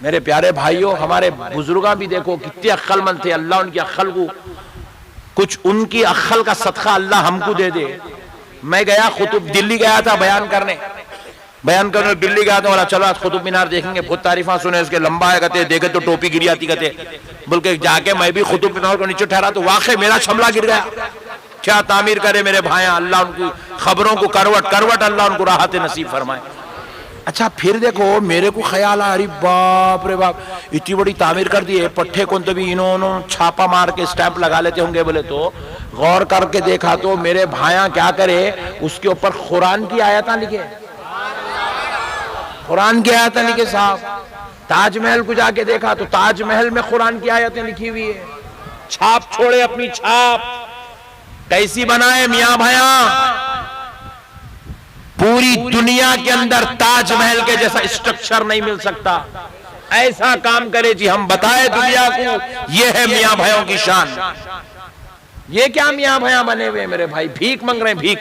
मेरे प्यारे भाइयों, हमारे बुजुर्ग भी देखो कितने अक्लमंद थे, अल्लाह उनकी अक्ल को, कुछ उनकी अक्ल का सदका अल्लाह हमको दे दे। मैं गया कुतुब, दिल्ली गया था बयान करने दिल्ली गया था, बोला चलो आज कुतुब मीनार देखेंगे, बहुत तारीफा सुने इसके, लंबा है कहते, देखे तो टोपी गिरी आती कहते, बोल के जाके मैं भी कुतुब मीनार को नीचे ठहरा तो वाकई मेरा छमला गिर गया। क्या तामीर करे मेरे भाई, अल्लाह उनकी खबरों को करवट अल्लाह उनको राहत नसीब फरमाए। अच्छा फिर देखो मेरे को ख्याल आ, अरे बाप रे बाप, इतनी बड़ी तामीर कर दी है, पट्टे को तो भी इन्होंने छापा मार के स्टैंप लगा लेते होंगे बोले, तो गौर करके देखा तो मेरे भाया क्या करे, उसके ऊपर कुरान की आयता लिखे, कुरान की आयतें लिखे साहब। ताजमहल को जाके देखा तो ताजमहल में कुरान की आयतें लिखी हुई है। छाप छोड़े अपनी छाप, कैसी बनाए मियां भाया, पूरी दुनिया के अंदर ताजमहल के जैसा स्ट्रक्चर नहीं मिल सकता। ऐसा काम करे जी, हम बताए दुनिया को ये है मियां भाइयों की शान। ये क्या मियां भैया बने हुए मेरे भाई, भीख मांग रहे हैं, भीख।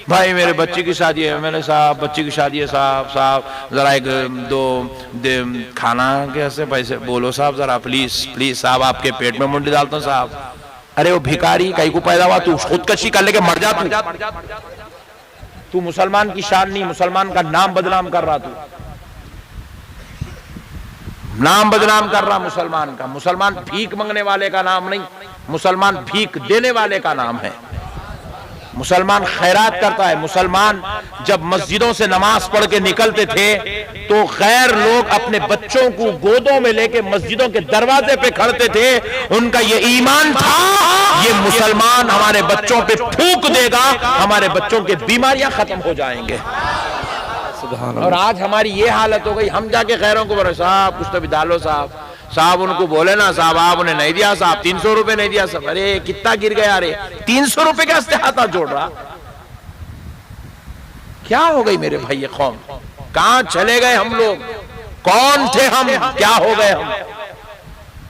भाई मेरे बच्ची की शादी है, मैंने साहब बच्ची की शादी है, साहब जरा एक दो खाना कैसे पैसे बोलो साहब, जरा प्लीज साहब, आपके पेट में मुंडी डालता हूँ साहब। अरे वो भिखारी कहीं को पैदा हुआ, तू खुदकशी कर लेके मर जा, तू मुसलमान की शान नहीं, मुसलमान का नाम बदनाम कर रहा, तू नाम बदनाम कर रहा मुसलमान का। मुसलमान भीख मांगने वाले का नाम नहीं, मुसलमान भीख देने वाले का नाम है। मुसलमान खैरात करता है। मुसलमान जब मस्जिदों से नमाज पढ़ के निकलते थे तो गैर लोग अपने बच्चों को गोदों में लेके मस्जिदों के दरवाजे पे खड़ते थे। उनका ये ईमान था, ये मुसलमान हमारे बच्चों पे फूंक देगा, हमारे बच्चों के बीमारियां खत्म हो जाएंगे। और आज हमारी ये हालत हो गई, हम जाके गैरों को बोले साहब कुछ तो भी डालो साहब उनको बोले ना साहब आपने नहीं दिया साहब, 300 रुपए नहीं दिया साहब, अरे कितना गिर गया, अरे 300 रुपए के हंसते हाथ जोड़ रहा। क्या हो गई मेरे भाई ये कौम, कहां चले गए हम लोग, कौन थे हम, क्या हो गए हम।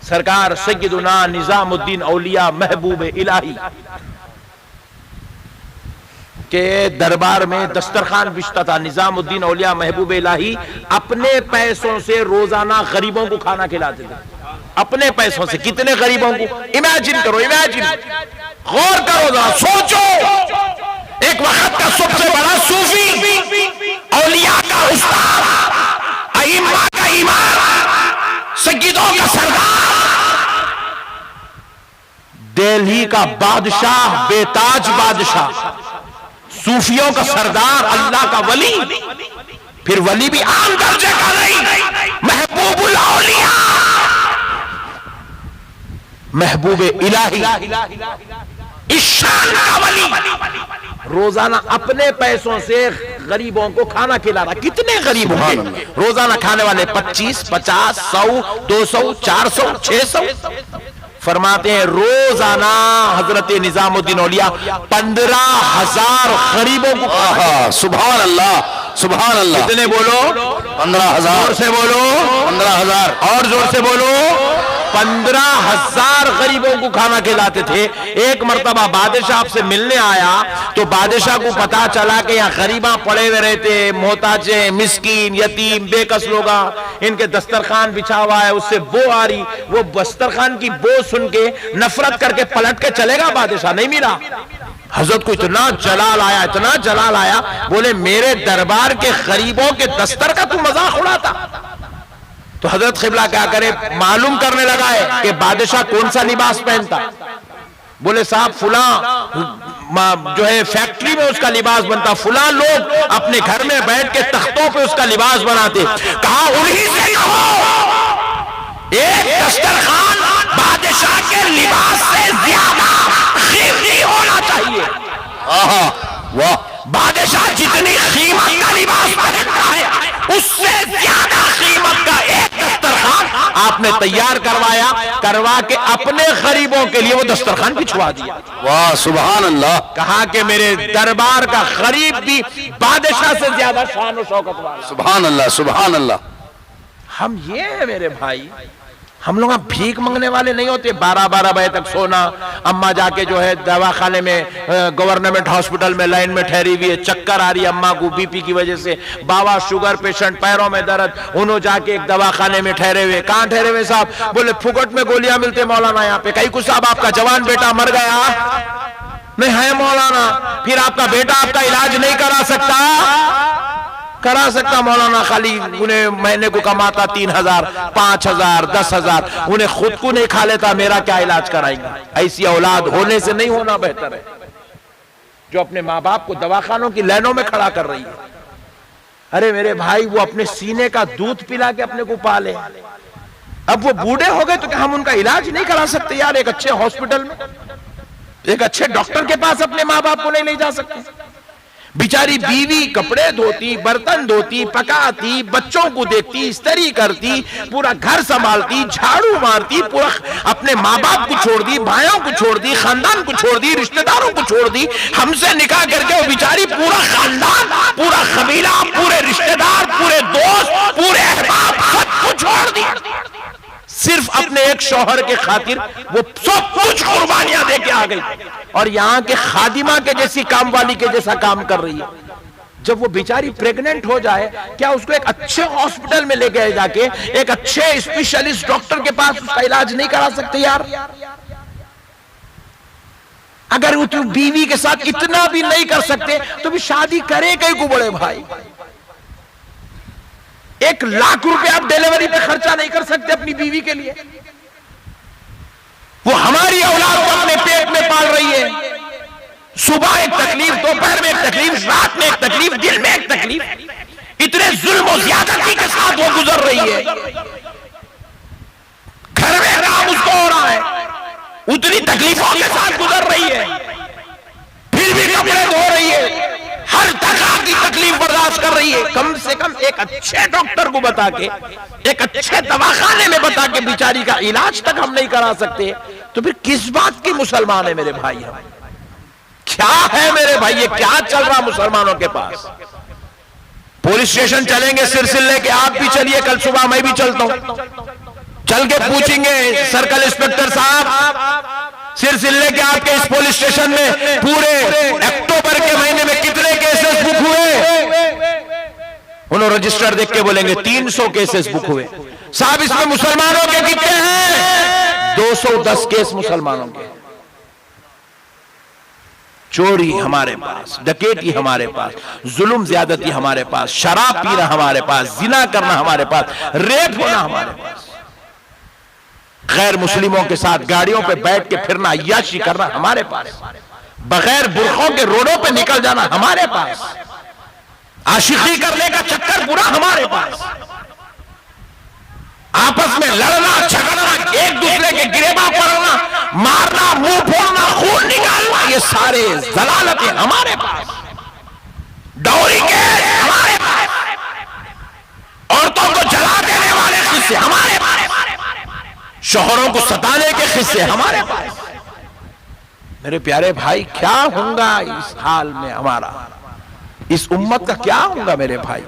सरकार सैयदुना निजामुद्दीन औलिया महबूब इलाही के दरबार में दस्तरखान बिछता था। निजामुद्दीन औलिया महबूब इलाही अपने पैसों से रोजाना गरीबों को खाना खिलाते थे, अपने पैसों से। कितने गरीबों को, इमेजिन करो, इमेजिन, गौर करो जरा, सोचो। एक वक्त का सबसे बड़ा सूफी, औलिया का उस्ताद, अइम्मा का इमाम, सय्यदों का सरदार, दिल्ली का बादशाह, बेताज बादशाह, सूफियों का सरदार, अल्लाह का वली, फिर वली भी आम दर्जे का नहीं, महबूबुल औलिया, महबूब इलाही, इस शान का वली, रोजाना अपने पैसों से गरीबों को खाना खिला रहा। कितने गरीब होंगे रोजाना खाने वाले, 25, 50, 100, 200, 400, 600। फरमाते हैं रोजाना हजरत निजामुद्दीन औलिया 15,000 गरीबों को। सुभान अल्लाह, सुभान अल्लाह। कितने बोलो, 15,000। जोर से बोलो 15,000, और जोर से बोलो 15,000 गरीबों को खाना खिलाते थे। एक मर्तबा बादशाह से मिलने आया तो बादशाह को पता चला कि यहाँ गरीबा पड़े हुए रहते, मोहताजे, मिस्कीन, यतीम, बेकस लोग, इनके दस्तरखान बिछा हुआ है, उससे बो आ रही। वो दस्तरखान की बो सुन के नफरत करके पलट के चलेगा, बादशाह नहीं मिला। हजरत को इतना जलाल आया, इतना जलाल आया, बोले मेरे दरबार के गरीबों के दस्तर का तू मजाक उड़ाता। तो हजरत क़िबला क्या करे, मालूम करने लगा है कि बादशाह कौन सा लिबास पहनता। बोले साहब फुला जो है फैक्ट्री में उसका लिबास बनता, फुला लोग अपने घर में बैठ के तख्तों पे उसका लिबास बनाते। कहा उन्हीं से कहो, एक दस्तरखान बादशाह के लिबास से ज्यादा कीमती होना चाहिए। वाह, बादशाह जितनी कीमत का लिबास पहनता है उससे ज्यादा कीमत का एक दस्तरखान आपने तैयार करवा के अपने गरीबों के लिए वो दस्तरखान बिछवा दिया। वाह सुभान अल्लाह। कहा कि मेरे दरबार का गरीब भी बादशाह से ज्यादा शान और शौकत वाला। सुभान अल्लाह, सुभान अल्लाह। हम ये है मेरे भाई, हम लोग भीख मांगने वाले नहीं होते। 12-12 बजे तक सोना, अम्मा जाके जो है दवाखाने में गवर्नमेंट हॉस्पिटल में लाइन में ठहरी हुई है, चक्कर आ रही है अम्मा को बीपी की वजह से, बाबा शुगर पेशेंट, पैरों में दर्द, उन्होंने जाके एक दवाखाने में ठहरे हुए। कहां ठहरे हुए साहब? बोले फुकट में गोलियां मिलते मौलाना यहाँ पे। कहीं कुछ साहब आपका जवान बेटा मर गया नहीं है मौलाना, फिर आपका बेटा आपका इलाज नहीं करा सकता मौलाना, खाली उन्हें महीने को कमाता 3,000, 5,000, 10,000, उन्हें खुद को नहीं खा लेता, मेरा क्या इलाज कराएंगे? ऐसी औलाद होने से नहीं होना बेहतर है जो अपने माँ बाप को दवाखानों की लाइनों में खड़ा कर रही है। अरे मेरे भाई, वो अपने सीने का दूध पिला के अपने को पाले, अब वो बूढ़े हो गए तो क्या हम उनका इलाज नहीं करा सकते यार? एक अच्छे हॉस्पिटल में, एक अच्छे डॉक्टर के पास अपने माँ बाप को नहीं ले जा सकते? बिचारी बीवी कपड़े धोती, बर्तन धोती, पकाती, बच्चों को देखती, इस्त्री करती, पूरा घर संभालती, झाड़ू मारती, पूरा अपने माँ बाप को छोड़ दी, भाइयों को छोड़ दी, खानदान को छोड़ दी, रिश्तेदारों को छोड़ दी, हमसे निकाह करके वो बिचारी पूरा खानदान, पूरा कबीला, पूरे रिश्तेदार, पूरे दोस्त, पूरे अहबाब सबको छोड़ दी, सिर्फ अपने एक शौहर के खातिर वो सब कुछ कुर्बानियां देके आ गई और यहां के खादिमा के जैसी काम वाली के जैसा काम कर रही है। जब वो बेचारी प्रेग्नेंट हो जाए, क्या उसको एक अच्छे हॉस्पिटल में ले गए जाके एक अच्छे स्पेशलिस्ट डॉक्टर के पास उसका इलाज नहीं करा सकते यार? अगर वो तो बीवी के साथ इतना भी नहीं कर सकते तो भी शादी करे कहीं को बड़े भाई? 1 लाख रुपए आप डिलीवरी पे खर्चा नहीं कर सकते अपनी बीवी के लिए? वो हमारी औलाद को अपने पेट में पाल रही है। सुबह एक तकलीफ, दोपहर में एक तकलीफ, रात में एक तकलीफ, दिन में एक तकलीफ, इतने जुल्म और ज्यादती के साथ वो गुजर रही है। घर में काम उसको हो रहा है, उतनी तकलीफों के साथ गुजर रही है, फिर भी कपड़े धो रही है, हर तरह की तकलीफ बर्दाश्त कर रही है। कम से कम एक अच्छे डॉक्टर को बता के, एक अच्छे दवाखाने में बता के बेचारी का इलाज तक हम नहीं करा सकते, तो फिर किस बात की मुसलमान है मेरे भाई? हम क्या है मेरे भाई? ये क्या चल रहा मुसलमानों के पास? पुलिस स्टेशन चलेंगे सिलसिले के, आप भी चलिए, कल सुबह मैं भी चलता हूं, चल के पूछेंगे सर्कल इंस्पेक्टर साहब, सिलसिले के आपके इस पुलिस स्टेशन में पूरे अक्टूबर के महीने में कितने केसेस बुक हुए? उन्होंने रजिस्टर देख के बोलेंगे 300 केसेस बुक हुए। साहब इसमें मुसलमानों के कितने हैं? 210 केस मुसलमानों के। चोरी हमारे पास, डकैती हमारे पास, जुल्म ज्यादती हमारे पास, शराब पीना हमारे पास, जिना करना हमारे पास, रेप होना हमारे पास, गैर मुस्लिमों के साथ गाड़ियों पे बैठ के फिरना, अय्याशी करना हमारे पास, बगैर बुरखों के रोडों पे निकल जाना हमारे पास, आशिकी करने का चक्कर पूरा हमारे पास, आपस में लड़ना झगड़ना, एक दूसरे के गिरेबान पड़ना, मारना, मुंह फोड़ना, खून निकालना, ये सारे जलालतें हमारे पास, डौरी के हमारे पास, औरतों को जला देने वाले किस्से हमारे पास, शोहरों को सताने के किस्से हमारे पास। मेरे प्यारे भाई, क्या होगा इस हाल में हमारा, इस उम्मत का क्या होगा मेरे भाई?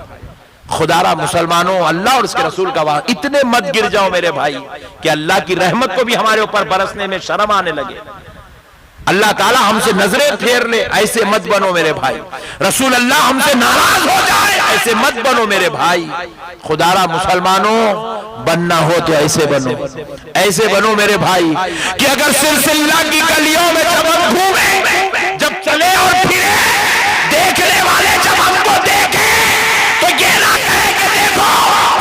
खुदारा मुसलमानों, अल्लाह और उसके रसूल का वाह, इतने मत गिर जाओ मेरे भाई कि अल्लाह की रहमत को भी हमारे ऊपर बरसने में शर्म आने लगे। अल्लाह ताला हमसे नजरें फेर ले, ऐसे मत बनो मेरे भाई। रसूल अल्लाह हमसे नाराज हो जाए, ऐसे मत बनो मेरे भाई। खुदारा मुसलमानों, बनना हो तो ऐसे बनो, ऐसे बनो मेरे भाई कि अगर सिलसिला की गलियों में जब हम घूमे, जब चले और फिरे, देखने वाले जब हमको देखे तो ये ना कहे कि देखो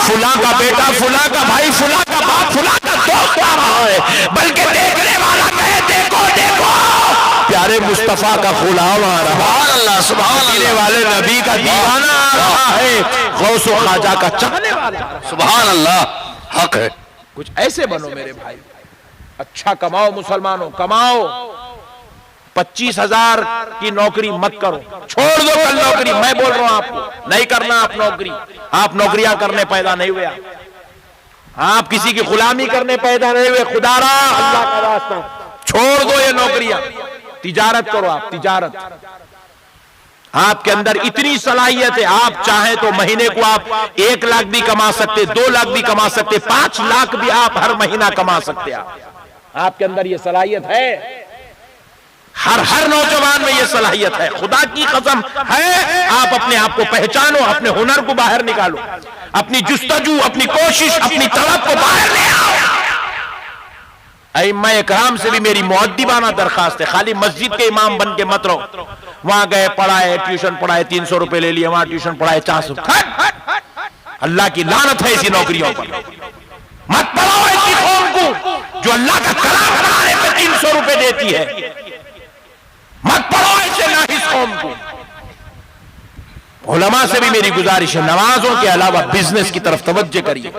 फुला का बेटा, फुला का भाई, फुला का बाप, फुला का दोस्त आ रहा है, बल्कि देखने वाला कहे देखो देखो प्यारे मुस्तफा का गुलाम आ रहा है, सुभान अल्लाह वाले नबी का दीवाना आ रहा है, गौस व ख्वाजा का चाहने वाला, सुभान अल्लाह, हक है। कुछ ऐसे बनो मेरे भाई, अच्छा कमाओ मुसलमानों, कमाओ। 25,000 की नौकरी मत करो, छोड़ दो कल नौकरी। मैं बोल रहा हूं आपको, नहीं करना आप नौकरी। आप नौकरियां करने पैदा नहीं हुए, आप किसी की गुलामी करने पैदा नहीं हुए। खुदारा अल्लाह का वास्ता छोड़ दो ये नौकरियां, तिजारत करो आप, तिजारत। आपके अंदर इतनी सलाहियत है, आप चाहें तो महीने को आप 1 लाख भी कमा सकते, 2 लाख भी कमा सकते, 5 लाख भी आप हर महीना कमा सकते। आपके अंदर यह सलाहियत है, हर नौजवान में यह सलाहियत है, खुदा की कसम है। आप अपने आप को पहचानो, अपने हुनर को बाहर निकालो, अपनी जुस्तजू, अपनी कोशिश, अपनी तलब को बाहर ले आओ। अइम्मा इकराम से भी मेरी मुअद्दिबाना दरखास्त है, खाली मस्जिद के इमाम बन के मत रहो। वहां गए, पढ़ाए, ट्यूशन पढ़ाए, 300 रुपए ले लिए, वहां ट्यूशन पढ़ाए 400। अल्लाह की लानत है ऐसी नौकरियों पर। मत पढ़ाओ ऐसी कौम को जो अल्लाह का कलाम पढ़ाने पे 300 रुपए देती है। मत पढ़ो ऐसे नाहिस कौम को। उलमा से भी मेरी गुजारिश है, नमाजों के अलावा बिजनेस की तरफ तवज्जो करिए,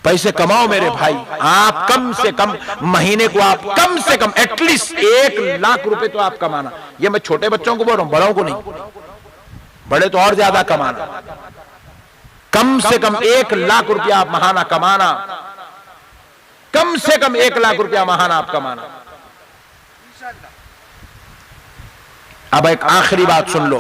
पैसे कमाओ मेरे भाई। आप कम से कम महीने को आप कम से कम एटलीस्ट 1 लाख रुपए तो आप कमाना। ये मैं छोटे बच्चों को बोल रहा हूं, बड़ों को नहीं, बड़े तो और ज्यादा कमाना। कम से कम 1 लाख रुपया आप महाना कमाना, कम से कम 1 लाख रुपया महाना आप कमाना। अब एक आखिरी बात सुन लो,